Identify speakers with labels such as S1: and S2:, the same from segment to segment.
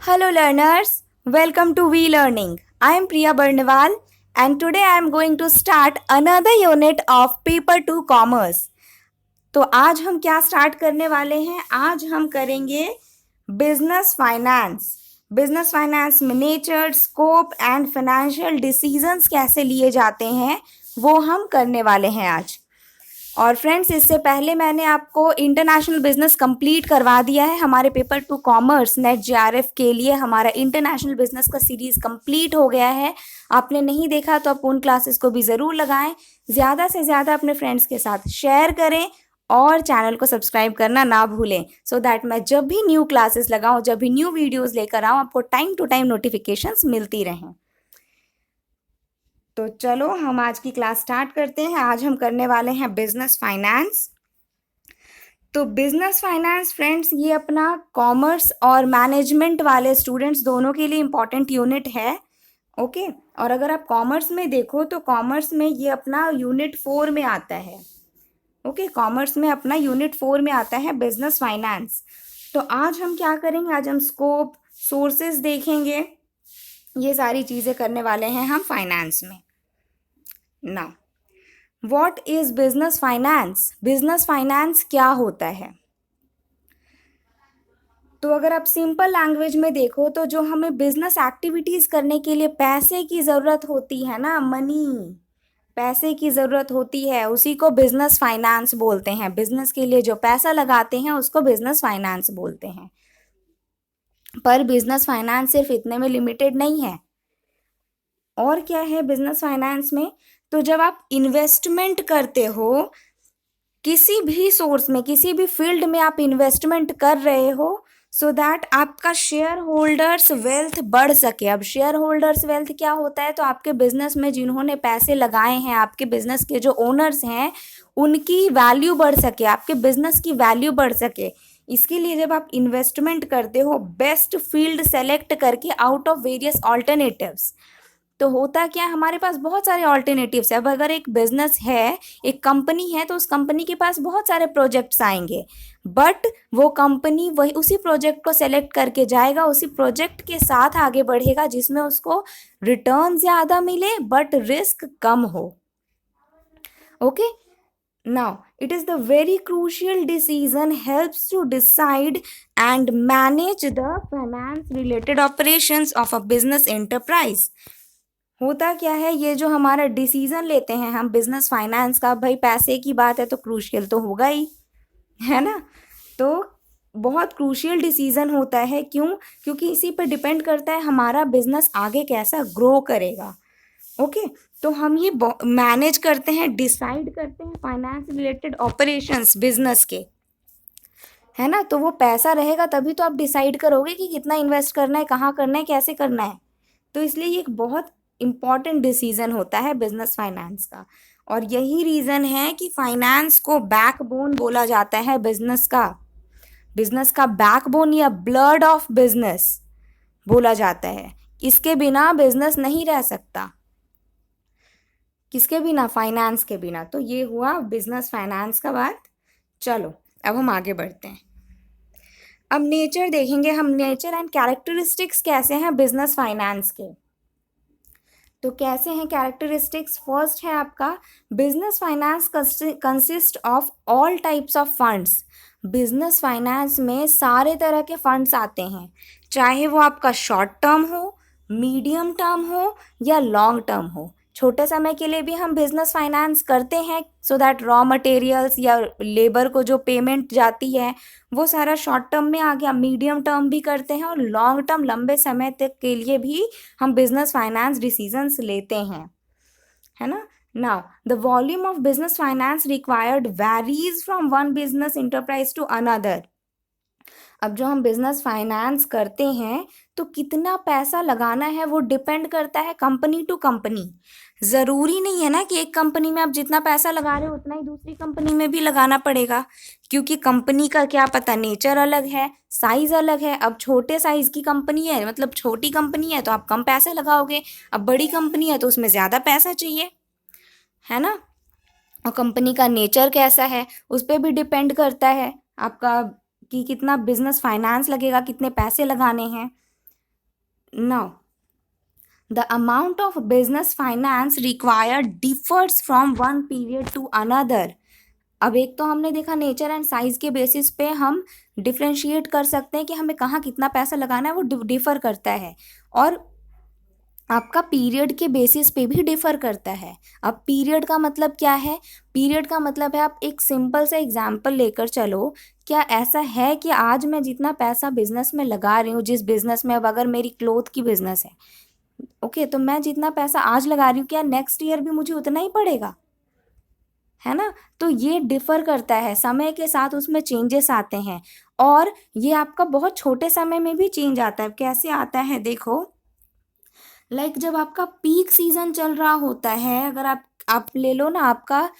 S1: Hello learners, welcome to We Learning. I am Priya Barnewal and today I am going to start another unit of Paper 2 Commerce. तो आज हम क्या start करने वाले हैं? आज हम करेंगे बिजनेस फाइनेंस। बिजनेस फाइनेंस में nature, scope and financial decisions कैसे लिए जाते हैं वो हम करने वाले हैं आज। और फ्रेंड्स, इससे पहले मैंने आपको इंटरनेशनल बिजनेस कंप्लीट करवा दिया है। हमारे पेपर 2 कॉमर्स नेट जेआरएफ के लिए हमारा इंटरनेशनल बिजनेस का सीरीज कंप्लीट हो गया है। आपने नहीं देखा तो आप उन क्लासेस को भी ज़रूर लगाएं। ज़्यादा से ज़्यादा अपने फ्रेंड्स के साथ शेयर करें और चैनल को सब्सक्राइब करना ना भूलें, सो दैट मैं जब भी न्यू क्लासेस लगाऊं, जब भी न्यू वीडियोज़ लेकर आऊँ, आपको टाइम टू टाइम नोटिफिकेशंस मिलती रहें। तो चलो हम आज की क्लास स्टार्ट करते हैं। आज हम करने वाले हैं बिजनेस फाइनेंस। तो बिजनेस फाइनेंस फ्रेंड्स, ये अपना कॉमर्स और मैनेजमेंट वाले स्टूडेंट्स दोनों के लिए इम्पॉर्टेंट यूनिट है। ओके, और अगर आप कॉमर्स में देखो तो कॉमर्स में ये अपना यूनिट 4 में आता है। ओके, कॉमर्स में अपना यूनिट 4 में आता है बिजनेस फाइनेंस। तो आज हम क्या करेंगे? आज हम स्कोप, सोर्सेज देखेंगे, ये सारी चीज़ें करने वाले हैं हम फाइनेंस में। Now what is business finance? Business finance क्या होता है? तो अगर आप सिंपल लैंग्वेज में देखो तो जो हमें बिजनेस एक्टिविटीज करने के लिए पैसे की ज़रूरत होती है ना, मनी, पैसे की ज़रूरत होती है, उसी को बिजनेस फाइनेंस बोलते हैं। बिजनेस के लिए जो पैसा लगाते हैं उसको बिजनेस फाइनेंस बोलते हैं। पर बिजनेस फाइनेंस सिर्फ इतने में लिमिटेड नहीं है। और क्या है बिजनेस फाइनेंस में? तो जब आप इन्वेस्टमेंट करते हो किसी भी सोर्स में, किसी भी फील्ड में आप इन्वेस्टमेंट कर रहे हो, सो दैट आपका शेयर होल्डर्स वेल्थ बढ़ सके। अब शेयर होल्डर्स वेल्थ क्या होता है? तो आपके बिजनेस में जिन्होंने पैसे लगाए हैं, आपके बिजनेस के जो ओनर्स हैं, उनकी वैल्यू बढ़ सके, आपके बिजनेस की वैल्यू बढ़ सके। इसके लिए जब आप इन्वेस्टमेंट करते हो बेस्ट फील्ड सेलेक्ट करके आउट ऑफ वेरियस ऑल्टरनेटिव्स, तो होता क्या है, हमारे पास बहुत सारे ऑल्टरनेटिव्स है। अब अगर एक बिजनेस है, एक कंपनी है, तो उस कंपनी के पास बहुत सारे प्रोजेक्ट्स आएंगे, बट वो कंपनी वही उसी प्रोजेक्ट को सेलेक्ट करके जाएगा, उसी प्रोजेक्ट के साथ आगे बढ़ेगा जिसमें उसको रिटर्न ज़्यादा मिले बट रिस्क कम हो। Okay, now it is the very crucial decision helps to decide and manage the finance related operations of a business enterprise। होता क्या है, ये जो हमारा डिसीजन लेते हैं हम बिजनेस फाइनेंस का, भाई पैसे की बात है तो क्रूशियल तो होगा ही, है ना। तो बहुत क्रूशियल डिसीजन होता है। क्यों? क्योंकि इसी पर डिपेंड करता है हमारा बिजनेस आगे कैसा ग्रो करेगा। ओके, तो हम ये मैनेज करते हैं, डिसाइड करते हैं फाइनेंस रिलेटेड ऑपरेशंस बिजनेस के, है ना। तो वो पैसा रहेगा तभी तो आप डिसाइड करोगे कि कितना इन्वेस्ट करना है, कहाँ करना है, कैसे करना है। तो इसलिए ये एक बहुत इम्पॉर्टेंट डिसीजन होता है बिजनेस फाइनेंस का। और यही रीज़न है कि फाइनेंस को बैकबोन बोला जाता है बिजनेस का। बिजनेस का बैकबोन या ब्लड ऑफ बिजनेस बोला जाता है। इसके बिना बिजनेस नहीं रह सकता। किसके बिना? फाइनेंस के बिना। तो ये हुआ बिजनेस फाइनेंस का बात। चलो अब हम आगे बढ़ते हैं। अब नेचर देखेंगे हम, नेचर एंड कैरेक्टरिस्टिक्स कैसे हैं बिजनेस फाइनेंस के। तो कैसे हैं कैरेक्टरिस्टिक्स? फर्स्ट है आपका, business finance consist of all types of funds. Business finance में सारे तरह के फंड्स आते हैं, चाहे वो आपका शॉर्ट टर्म हो, मीडियम टर्म हो या लॉन्ग टर्म हो। छोटे समय के लिए भी हम बिजनेस फाइनेंस करते हैं, सो दैट रॉ मटेरियल्स या लेबर को जो पेमेंट जाती है वो सारा शॉर्ट टर्म में आ गया। मीडियम टर्म भी करते हैं और लॉन्ग टर्म, लंबे समय तक के लिए भी हम बिजनेस फाइनेंस डिसीजंस लेते हैं, है ना। Now the volume of business finance required varies from one business enterprise to another. अब जो हम बिजनेस फाइनेंस करते हैं तो कितना पैसा लगाना है वो डिपेंड करता है कंपनी टू कंपनी। ज़रूरी नहीं है ना कि एक कंपनी में आप जितना पैसा लगा रहे हो उतना ही दूसरी कंपनी में भी लगाना पड़ेगा, क्योंकि कंपनी का क्या पता, नेचर अलग है, साइज़ अलग है। अब छोटे साइज़ की कंपनी है, मतलब छोटी कंपनी है, तो आप कम पैसे लगाओगे। अब बड़ी कंपनी है तो उसमें ज़्यादा पैसा चाहिए, है ना। और कंपनी का नेचर कैसा है उस पर भी डिपेंड करता है आपका कि कितना बिजनेस फाइनेंस लगेगा, कितने पैसे लगाने हैं। Now the amount of business finance required differs from one period to another. अब एक तो हमने देखा नेचर एंड साइज के बेसिस पे हम डिफ्रेंशिएट कर सकते हैं कि हमें कहाँ कितना पैसा लगाना है, वो डिफर करता है। और आपका पीरियड के बेसिस पे भी डिफर करता है। अब पीरियड का मतलब क्या है? पीरियड का मतलब है, आप एक सिंपल सा एग्जांपल लेकर चलो। क्या ऐसा है कि आज मैं जितना पैसा बिजनेस में लगा रही हूँ, जिस बिजनेस में, अब अगर मेरी क्लोथ की बिजनेस है, ओके, तो मैं जितना पैसा आज लगा रही हूँ, क्या नेक्स्ट ईयर भी मुझे उतना ही पड़ेगा? है ना? तो ये डिफर करता है, समय के साथ उसमें चेंजेस आते हैं। और ये आपका बहुत छोटे समय में भी चेंज आता है। कैसे आता है देखो, लाइक जब आपका पीक सीजन चल रहा होता है, अगर आप ले लो ना, आपका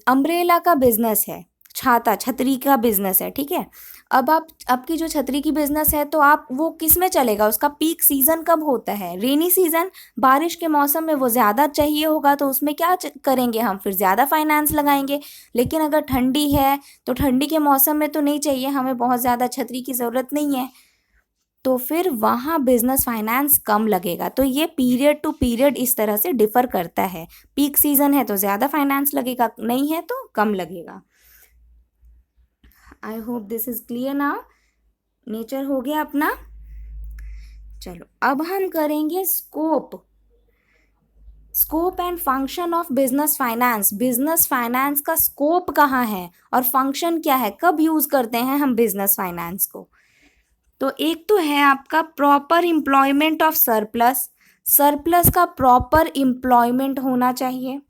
S1: अम्ब्रेला का बिजनेस है, छाता छतरी का बिजनेस है, ठीक है। अब आप आपकी जो छतरी की बिजनेस है, तो आप वो किस में चलेगा? उसका पीक सीजन कब होता है? रेनी सीजन, बारिश के मौसम में वो ज़्यादा चाहिए होगा, तो उसमें क्या करेंगे हम? फिर ज़्यादा फाइनेंस लगाएंगे। लेकिन अगर ठंडी है, तो ठंडी के मौसम में तो नहीं चाहिए हमें, बहुत ज़्यादा छतरी की ज़रूरत नहीं है, तो फिर वहाँ बिजनेस फाइनेंस कम लगेगा। तो ये पीरियड टू पीरियड इस तरह से डिफर करता है। पीक सीजन है तो ज़्यादा फाइनेंस लगेगा, नहीं है तो कम लगेगा। I hope this is clear now. Nature हो गया अपना। चलो अब हम करेंगे scope and function of business finance. Business finance का स्कोप कहाँ है और फंक्शन क्या है, कब यूज करते हैं हम बिजनेस फाइनेंस को? तो एक तो है आपका proper employment of surplus. Surplus का प्रॉपर एम्प्लॉयमेंट होना चाहिए,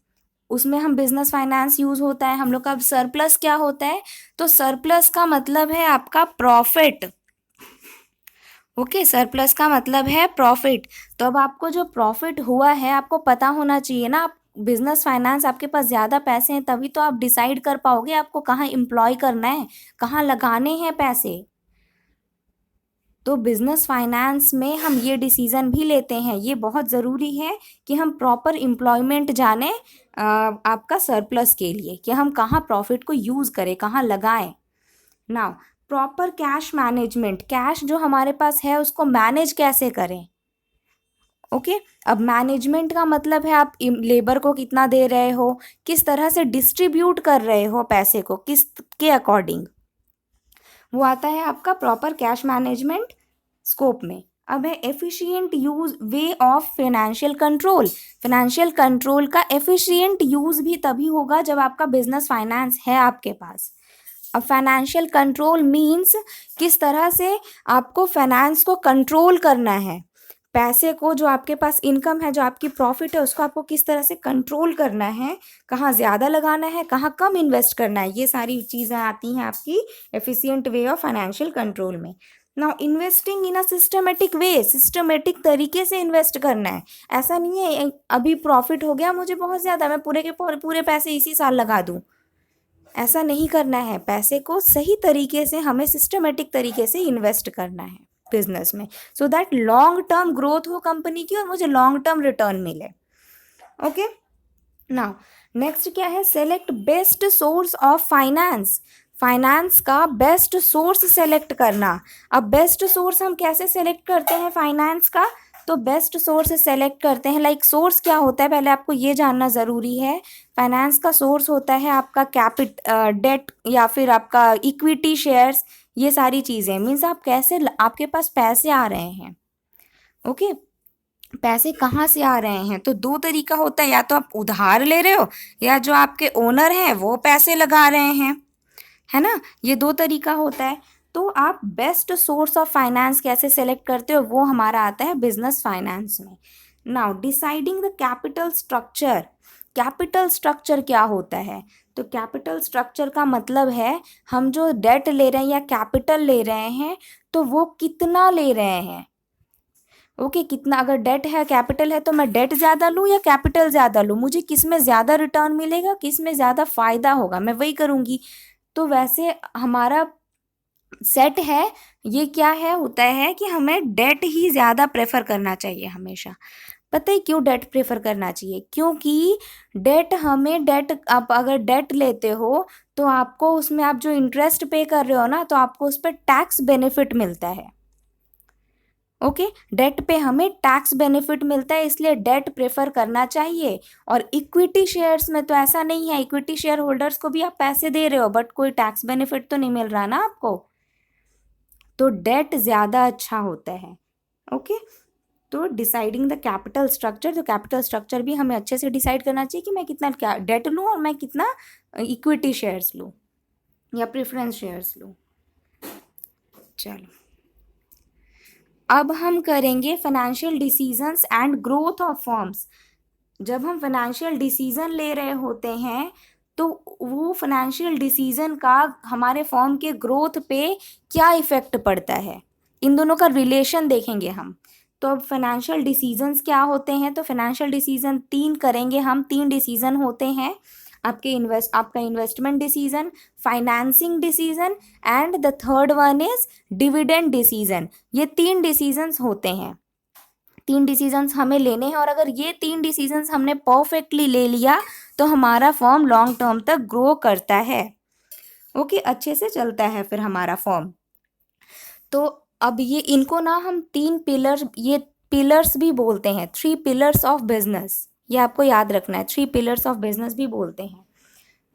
S1: उसमें हम बिजनेस फाइनेंस यूज होता है हम लोग का। अब सरप्लस क्या होता है? तो सरप्लस का मतलब है आपका प्रॉफिट। ओके, सरप्लस का मतलब है प्रॉफिट। तो अब आपको जो प्रॉफिट हुआ है, आपको पता होना चाहिए ना। आप बिजनेस फाइनेंस, आपके पास ज़्यादा पैसे हैं, तभी तो आप डिसाइड कर पाओगे आपको कहाँ एम्प्लॉय करना है, कहाँ लगाने हैं पैसे। तो बिजनेस फाइनेंस में हम ये डिसीजन भी लेते हैं, ये बहुत ज़रूरी है कि हम प्रॉपर एम्प्लॉयमेंट जाने आपका सरप्लस के लिए, कि हम कहाँ प्रॉफिट को यूज़ करें, कहाँ लगाएं। Now proper cash management, cash जो हमारे पास है उसको मैनेज कैसे करें? ओके, अब मैनेजमेंट का मतलब है आप लेबर को कितना दे रहे हो, किस तरह से डिस्ट्रीब्यूट कर रहे हो पैसे को, किस के अकॉर्डिंग, वो आता है आपका प्रॉपर कैश मैनेजमेंट स्कोप में। अब है efficient use way of financial control. Financial control का एफिशिएंट यूज भी तभी होगा जब आपका बिजनेस फाइनेंस है आपके पास। अब फाइनेंशियल कंट्रोल मीन्स किस तरह से आपको फाइनेंस को कंट्रोल करना है, पैसे को, जो आपके पास इनकम है, जो आपकी प्रॉफिट है, उसको आपको किस तरह से कंट्रोल करना है, कहाँ ज़्यादा लगाना है, कहाँ कम इन्वेस्ट करना है, ये सारी चीज़ें आती हैं आपकी efficient way of financial control में। Now investing in a systematic way, systematic तरीके से इन्वेस्ट करना है। ऐसा नहीं है अभी प्रॉफिट हो गया मुझे बहुत ज़्यादा, मैं पूरे के पूरे पैसे इसी साल लगा दूँ, ऐसा नहीं करना है। पैसे को सही तरीके से हमें सिस्टमेटिक तरीके से इन्वेस्ट करना है बिजनेस में, so that long term growth हो कंपनी की और मुझे लॉन्ग टर्म रिटर्न मिले। ओके, नाउ नेक्स्ट क्या है? Select best source of finance. Finance का बेस्ट सोर्स सेलेक्ट करना। अब बेस्ट सोर्स हम कैसे सेलेक्ट करते हैं फाइनेंस का? तो बेस्ट सोर्स सेलेक्ट करते हैं, लाइक सोर्स क्या होता है पहले आपको ये जानना ज़रूरी है। फाइनेंस का सोर्स होता है आपका डेट या फिर आपका इक्विटी शेयर्स, ये सारी चीज़ें मीन्स आप कैसे, आपके पास पैसे आ रहे हैं। ओके, पैसे कहाँ से आ रहे हैं? तो दो तरीका होता है, या तो आप उधार ले रहे हो, या जो आपके ओनर हैं वो पैसे लगा रहे हैं, है ना? ये दो तरीका होता है। तो आप बेस्ट सोर्स ऑफ फाइनेंस कैसे सेलेक्ट करते हो, वो हमारा आता है बिजनेस फाइनेंस में। Now deciding the capital structure. Capital structure क्या होता है? तो कैपिटल स्ट्रक्चर का मतलब है हम जो डेट ले रहे हैं या कैपिटल ले रहे हैं, तो वो कितना ले रहे हैं। ओके, कितना, अगर डेट है कैपिटल है, तो मैं डेट ज़्यादा लूँ या कैपिटल ज़्यादा लूँ, मुझे किस में ज़्यादा रिटर्न मिलेगा, किस में ज़्यादा फ़ायदा होगा, मैं वही करूँगी। तो वैसे हमारा सेट है, ये क्या है, होता है कि हमें डेट ही ज़्यादा प्रेफर करना चाहिए हमेशा। पता है क्यों डेट प्रेफर करना चाहिए? क्योंकि डेट आप अगर डेट लेते हो, तो आपको उसमें, आप जो इंटरेस्ट पे कर रहे हो ना, तो आपको उस पर टैक्स बेनिफिट मिलता है। ओके, डेट पे हमें टैक्स बेनिफिट मिलता है, इसलिए डेट प्रेफर करना चाहिए। और इक्विटी शेयर्स में तो ऐसा नहीं है, इक्विटी शेयर होल्डर्स को भी आप पैसे दे रहे हो बट कोई टैक्स बेनिफिट तो नहीं मिल रहा ना आपको, तो डेट ज़्यादा अच्छा होता है। ओके, तो डिसाइडिंग द कैपिटल स्ट्रक्चर, तो कैपिटल स्ट्रक्चर भी हमें अच्छे से डिसाइड करना चाहिए कि मैं कितना डेट लूँ और मैं कितना इक्विटी शेयर्स लूँ या प्रेफरेंस शेयर्स लूँ। चलो, अब हम करेंगे financial decisions and growth of firms. जब हम फाइनेंशियल डिसीजन ले रहे होते हैं तो वो फाइनेंशियल डिसीजन का हमारे फर्म के ग्रोथ पे क्या इफेक्ट पड़ता है, इन दोनों का रिलेशन देखेंगे हम। तो अब फाइनेंशियल डिसीजंस क्या होते हैं, तो फाइनेंशियल डिसीजन तीन करेंगे हम, तीन डिसीजन होते हैं आपका investment decision, financing decision and the third one is dividend decision. ये तीन डिसीजंस होते हैं, तीन डिसीजंस हमें लेने हैं और अगर ये तीन डिसीजंस हमने परफेक्टली ले लिया तो हमारा फॉर्म लॉन्ग टर्म तक ग्रो करता है। ओके, अच्छे से चलता है फिर हमारा फॉर्म। तो अब ये इनको ना हम तीन पिलर, ये पिलर्स भी बोलते हैं, 3 पिलर्स ऑफ बिजनेस, ये आपको याद रखना है, 3 पिलर्स ऑफ बिजनेस भी बोलते हैं।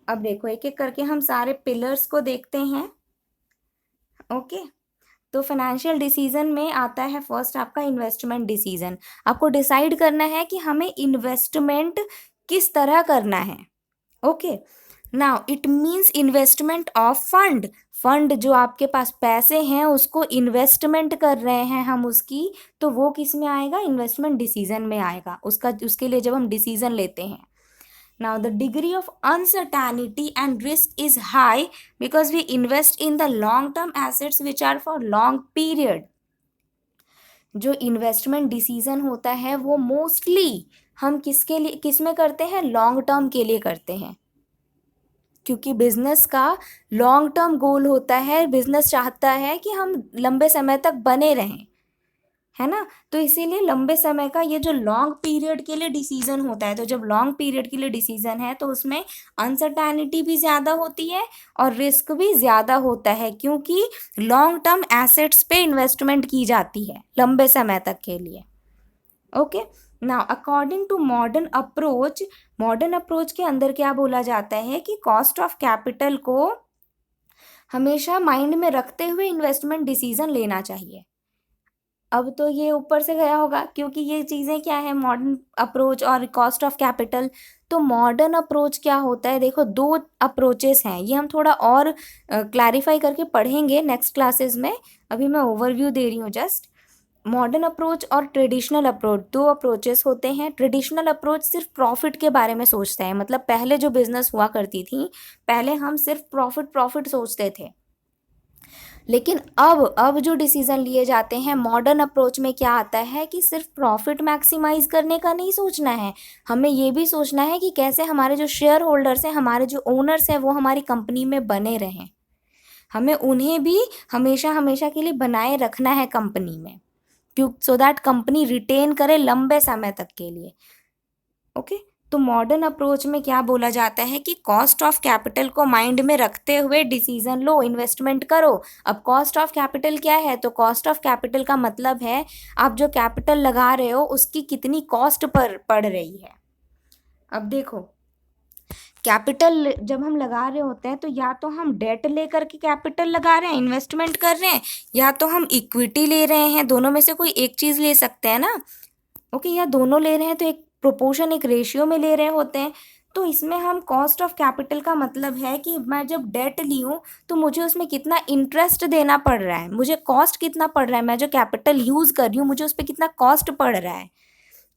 S1: अब देखो एक एक करके हम सारे पिलर्स को देखते हैं। ओके, तो फाइनेंशियल डिसीजन में आता है फर्स्ट आपका इन्वेस्टमेंट डिसीजन। आपको डिसाइड करना है कि हमें इन्वेस्टमेंट किस तरह करना है। Okay, now it means investment of fund, fund जो आपके पास पैसे हैं उसको इन्वेस्टमेंट कर रहे हैं हम उसकी, तो वो किस में आएगा, इन्वेस्टमेंट डिसीजन में आएगा, उसके लिए जब हम डिसीजन लेते हैं। Now the degree of uncertainty and risk is high because we invest in the long term assets which are for long period. जो इन्वेस्टमेंट डिसीजन होता है वो मोस्टली हम किसके लिए, किस में करते हैं, लॉन्ग टर्म के लिए करते हैं, क्योंकि बिजनेस का लॉन्ग टर्म गोल होता है, बिजनेस चाहता है कि हम लंबे समय तक बने रहें, है ना। तो इसीलिए लंबे समय का ये जो लॉन्ग पीरियड के लिए डिसीजन होता है, तो जब लॉन्ग पीरियड के लिए डिसीजन है तो उसमें अनसर्टेनिटी भी ज़्यादा होती है और रिस्क भी ज़्यादा होता है, क्योंकि लॉन्ग टर्म एसेट्स पे इन्वेस्टमेंट की जाती है लंबे समय तक के लिए। Okay, now according to modern approach, modern approach के अंदर क्या बोला जाता है कि कॉस्ट ऑफ कैपिटल को हमेशा माइंड में रखते हुए इन्वेस्टमेंट डिसीजन लेना चाहिए। अब तो ये ऊपर से गया होगा क्योंकि ये चीज़ें क्या है, मॉडर्न अप्रोच और कॉस्ट ऑफ कैपिटल। तो मॉडर्न अप्रोच क्या होता है, देखो 2 अप्रोचेस हैं, ये हम थोड़ा और क्लैरिफाई करके पढ़ेंगे नेक्स्ट क्लासेस में, अभी मैं ओवरव्यू दे रही हूँ जस्ट। मॉडर्न अप्रोच और ट्रेडिशनल अप्रोच, 2 अप्रोचेस होते हैं। ट्रेडिशनल अप्रोच सिर्फ प्रॉफिट के बारे में सोचता है, मतलब पहले जो बिजनेस हुआ करती थी, पहले हम सिर्फ प्रॉफिट सोचते थे, लेकिन अब जो डिसीजन लिए जाते हैं मॉडर्न अप्रोच में क्या आता है कि सिर्फ प्रॉफिट मैक्सिमाइज करने का नहीं सोचना है, हमें ये भी सोचना है कि कैसे हमारे जो शेयर होल्डर्स हैं, हमारे जो ओनर्स हैं, वो हमारी कंपनी में बने रहें, हमें उन्हें भी हमेशा हमेशा के लिए बनाए रखना है कंपनी में, क्यों, सो दैट कंपनी रिटेन करे लंबे समय तक के लिए। ओके, तो मॉडर्न अप्रोच में क्या बोला जाता है कि कॉस्ट ऑफ कैपिटल को माइंड में रखते हुए डिसीजन लो, इन्वेस्टमेंट करो। अब कॉस्ट ऑफ कैपिटल क्या है, तो कॉस्ट ऑफ कैपिटल का मतलब है आप जो कैपिटल लगा रहे हो उसकी कितनी कॉस्ट पर पड़ रही है। अब देखो, कैपिटल जब हम लगा रहे होते हैं तो या तो हम डेट लेकर के कैपिटल लगा रहे हैं, इन्वेस्टमेंट कर रहे हैं, या तो हम इक्विटी ले रहे हैं, दोनों में से कोई एक चीज़ ले सकते हैं ना। ओके, या दोनों ले रहे हैं तो एक प्रोपोर्शन, एक रेशियो में ले रहे होते हैं। तो इसमें हम कॉस्ट ऑफ कैपिटल का मतलब है कि मैं जब डेट ली हूँ तो मुझे उसमें कितना इंटरेस्ट देना पड़ रहा है, मुझे कॉस्ट कितना पड़ रहा है, मैं जो कैपिटल यूज़ कर रही हूँ मुझे उस पर कितना कॉस्ट पड़ रहा है,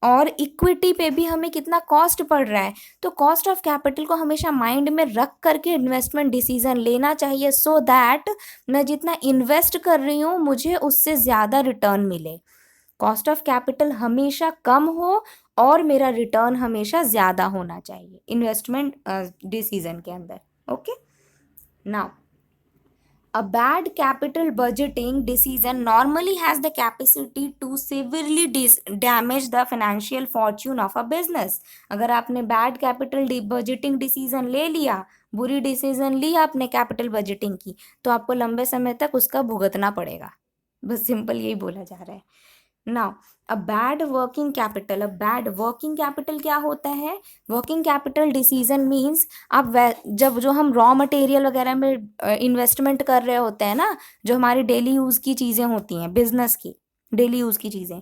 S1: और इक्विटी पे भी हमें कितना कॉस्ट पड़ रहा है। तो कॉस्ट ऑफ कैपिटल को हमेशा माइंड में रख करके इन्वेस्टमेंट डिसीजन लेना चाहिए, सो दैट मैं जितना इन्वेस्ट कर रही हूँ मुझे उससे ज़्यादा रिटर्न मिले। कॉस्ट ऑफ कैपिटल हमेशा कम हो और मेरा रिटर्न हमेशा ज़्यादा होना चाहिए इन्वेस्टमेंट डिसीजन के अंदर। Okay, now a bad capital budgeting decision normally has the capacity to severely damage the financial fortune of a business। अगर आपने bad capital budgeting decision ले लिया, बुरी डिसीजन ली आपने कैपिटल बजटिंग की, तो आपको लंबे समय तक उसका भुगतना पड़ेगा, बस सिंपल यही बोला जा रहा है। नाउ बैड वर्किंग कैपिटल क्या होता है? वर्किंग कैपिटल डिसीजन मीन्स आप जब जो हम रॉ मटेरियल वगैरह में इन्वेस्टमेंट कर रहे होते हैं ना, जो हमारी डेली यूज की चीजें होती हैं, बिजनेस की डेली यूज की चीजें,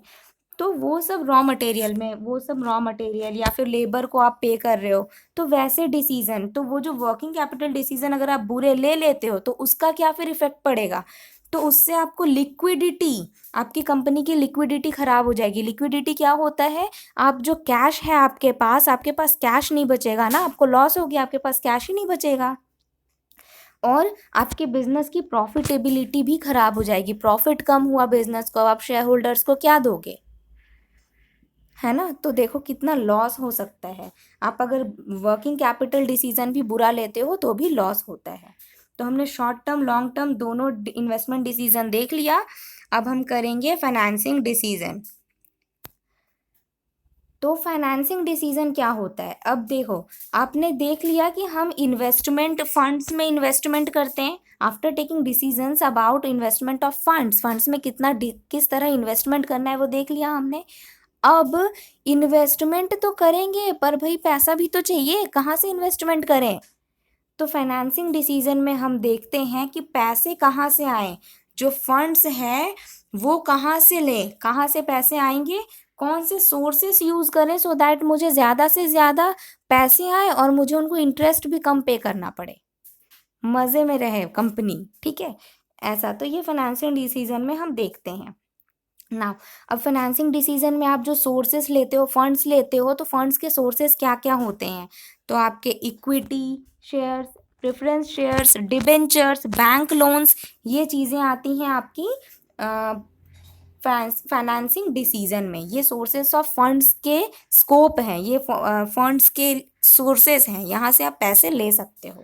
S1: तो वो सब रॉ मटेरियल या फिर लेबर को आप पे कर रहे हो, तो वैसे डिसीजन, तो वो जो वर्किंग कैपिटल डिसीजन अगर आप बुरे ले लेते हो तो उसका क्या फिर इफेक्ट पड़ेगा? तो उससे आपको लिक्विडिटी, आपकी कंपनी की लिक्विडिटी खराब हो जाएगी। लिक्विडिटी क्या होता है? आप जो कैश है आपके पास कैश नहीं बचेगा ना, आपको लॉस हो गया, आपके पास कैश ही नहीं बचेगा, और आपके बिजनेस की प्रॉफिटेबिलिटी भी खराब हो जाएगी। प्रॉफिट कम हुआ बिजनेस को, आप शेयर होल्डर्स को क्या दोगे? है ना? तो देखो कितना लॉस हो सकता है। आप अगर वर्किंग कैपिटल डिसीजन भी बुरा लेते हो तो भी लॉस होता है। तो हमने शॉर्ट टर्म लॉन्ग टर्म दोनों इन्वेस्टमेंट डिसीजन देख लिया। अब हम करेंगे फाइनेंसिंग डिसीजन। तो फाइनेंसिंग डिसीजन क्या होता है? अब देखो, आपने देख लिया कि हम इन्वेस्टमेंट फंड्स में इन्वेस्टमेंट करते हैं। After taking decisions about investment of funds में किस तरह इन्वेस्टमेंट करना है वो देख लिया हमने। अब इन्वेस्टमेंट तो करेंगे पर भाई पैसा भी तो चाहिए, कहाँ से इन्वेस्टमेंट करें? तो फाइनेंसिंग डिसीजन में हम देखते हैं कि पैसे कहाँ से आए, जो फंड्स हैं वो कहाँ से लें, कहाँ से पैसे आएंगे, कौन से सोर्सेस यूज करें सो दैट मुझे ज़्यादा से ज़्यादा पैसे आए और मुझे उनको इंटरेस्ट भी कम पे करना पड़े, मज़े में रहे कंपनी। ठीक है, ऐसा तो ये फाइनेंशियल डिसीजन में हम देखते हैं ना। अब फाइनेंसिंग डिसीजन में आप जो सोर्सेस लेते हो, फंड्स लेते हो, तो फंड्स के सोर्सेस क्या क्या होते हैं? तो आपके equity shares, preference shares, debentures, bank loans, ये चीज़ें आती हैं आपकी फाइनेंसिंग डिसीजन में। ये सोर्सेस ऑफ फंड्स के स्कोप हैं, ये फंड्स के सोर्सेस हैं, यहाँ से आप पैसे ले सकते हो।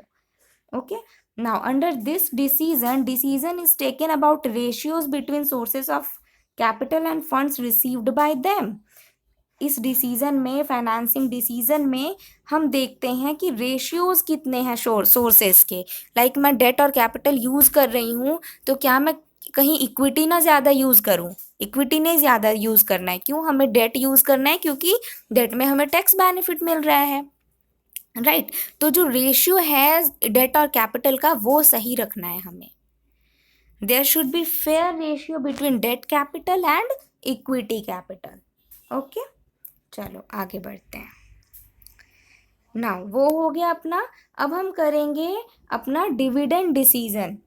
S1: Okay, now under this decision is taken about ratios between sources of capital and funds received by them. इस डिसीजन में, फाइनेंसिंग डिसीजन में हम देखते हैं कि रेशियोज कितने हैं सोर्सेस के। लाइक मैं डेट और कैपिटल यूज कर रही हूँ, तो क्या मैं कहीं इक्विटी ना ज़्यादा यूज करूँ? इक्विटी नहीं ज़्यादा यूज करना है। क्यों हमें डेट यूज करना है? क्योंकि डेट में हमें टैक्स बेनिफिट मिल रहा है, राइट। तो जो रेशियो है डेट और कैपिटल का वो सही रखना है हमें। There should be fair ratio between debt capital and equity capital. Okay, चलो आगे बढ़ते हैं। नाउ वो हो गया अपना। अब हम करेंगे अपना डिविडेंड डिसीजन।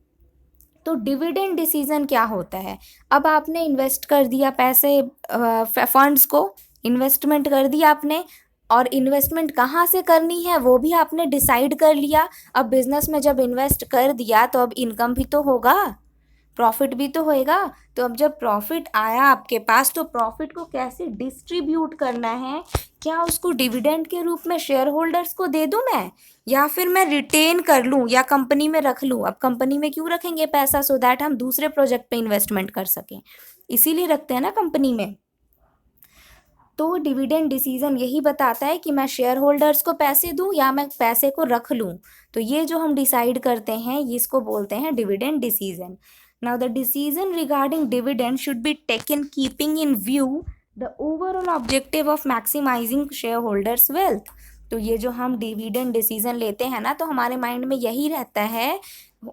S1: तो डिविडेंड डिसीजन क्या होता है? अब आपने इन्वेस्ट कर दिया पैसे, फंड्स को इन्वेस्टमेंट कर दिया आपने, और इन्वेस्टमेंट कहाँ से करनी है वो भी आपने डिसाइड कर लिया। अब बिजनेस में जब इन्वेस्ट कर दिया तो अब इनकम भी तो होगा, प्रॉफिट भी तो होएगा। तो अब जब प्रॉफिट आया आपके पास, तो प्रॉफिट को कैसे डिस्ट्रीब्यूट करना है? क्या उसको डिविडेंड के रूप में शेयर होल्डर्स को दे दूं मैं, या फिर मैं रिटेन कर लूं या कंपनी में रख लूं? अब कंपनी में क्यों रखेंगे पैसा? सो दैट हम दूसरे प्रोजेक्ट पे इन्वेस्टमेंट कर सकें, इसीलिए रखते हैं ना कंपनी में। तो डिविडेंड डिसीजन यही बताता है कि मैं शेयर होल्डर्स को पैसे दूं या मैं पैसे को रख लूं। तो ये जो हम डिसाइड करते हैं, ये इसको बोलते हैं dividend decision. Now the decision regarding dividend should be taken keeping in view the overall objective of maximising shareholders wealth. तो ये जो हम डिविडेंड डिसीजन लेते हैं ना, तो हमारे माइंड में यही रहता है,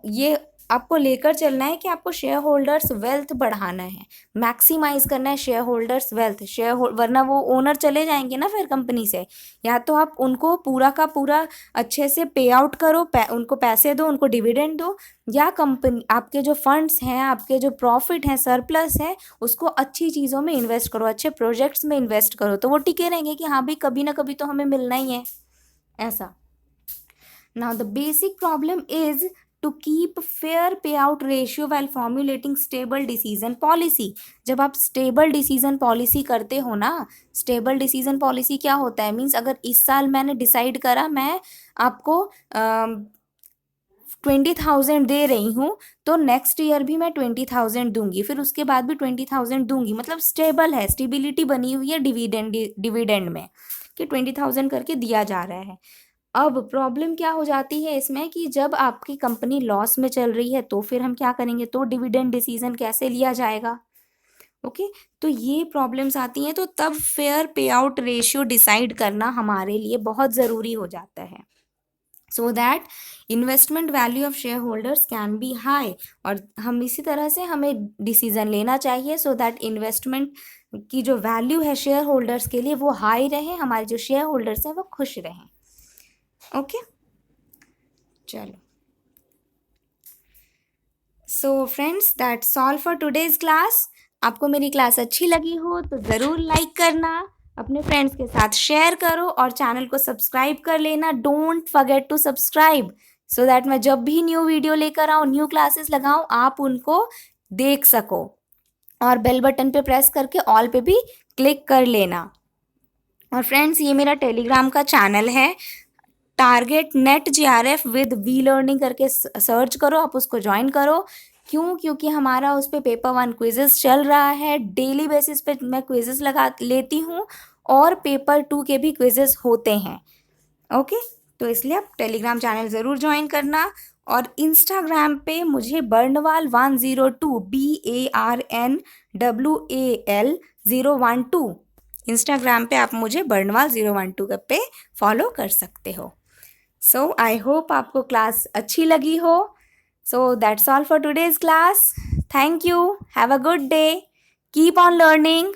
S1: ये आपको लेकर चलना है कि आपको शेयर होल्डर्स वेल्थ बढ़ाना है, मैक्सिमाइज करना है शेयर होल्डर्स वेल्थ। वरना वो ओनर चले जाएंगे ना फिर कंपनी से। या तो आप उनको पूरा का पूरा अच्छे से पे आउट करो, उनको पैसे दो, उनको डिविडेंड दो, या कंपनी आपके जो फंड्स हैं, आपके जो प्रॉफिट है, सरप्लस है, उसको अच्छी चीज़ों में इन्वेस्ट करो, अच्छे प्रोजेक्ट्स में इन्वेस्ट करो, तो वो टिके रहेंगे कि हाँ भाई कभी ना कभी तो हमें मिलना ही है, ऐसा। Now the basic problem is to keep fair payout ratio while formulating stable decision policy. जब आप stable decision policy करते हो ना, stable decision policy क्या होता है? मीन्स अगर इस साल मैंने डिसाइड करा मैं आपको 20,000 दे रही हूँ, तो नेक्स्ट ईयर भी मैं 20,000 दूंगी, फिर उसके बाद भी 20,000 दूंगी। मतलब स्टेबल है, स्टेबिलिटी बनी हुई है डिविडेंड में, कि 20,000 करके दिया जा रहा है। अब प्रॉब्लम क्या हो जाती है इसमें कि जब आपकी कंपनी लॉस में चल रही है तो फिर हम क्या करेंगे? तो डिविडेंड डिसीजन कैसे लिया जाएगा? ओके। तो ये प्रॉब्लम्स आती हैं, तो तब फेयर पे आउट रेशियो डिसाइड करना हमारे लिए बहुत ज़रूरी हो जाता है, so that investment value of share holders can be high. और हम इसी तरह से हमें डिसीजन लेना चाहिए सो दैट इन्वेस्टमेंट की जो वैल्यू है शेयर होल्डर्स के लिए वो हाई रहे, हमारे जो शेयर होल्डर्स हैं वो खुश रहें। ओके, चलो। So friends, that's all for today's class. आपको मेरी क्लास अच्छी लगी हो तो ज़रूर लाइक करना, अपने फ्रेंड्स के साथ शेयर करो और चैनल को सब्सक्राइब कर लेना। Don't forget to subscribe so that मैं जब भी न्यू वीडियो लेकर आऊँ, न्यू क्लासेस लगाऊँ, आप उनको देख सको। और बेल बटन पे प्रेस करके ऑल पे भी क्लिक कर लेना। और फ्रेंड्स, ये मेरा टेलीग्राम का चैनल है, target NET JRF with V learning करके सर्च करो, आप उसको ज्वाइन करो। क्यों? क्योंकि हमारा उस पर पेपर 1 क्विजेस चल रहा है, डेली बेसिस पे मैं क्विजेस लगा लेती हूँ और पेपर 2 के भी क्विजेस होते हैं। ओके, तो इसलिए आप टेलीग्राम चैनल ज़रूर ज्वाइन करना। और इंस्टाग्राम पे मुझे बर्नवाल 102 BARNWAL 012 इंस्टाग्राम पे आप मुझे बर्नवाल 012 पे फॉलो कर सकते हो। सो आई होप आपको क्लास अच्छी लगी हो। So that's all for today's class. Thank you, have a good day, keep on learning.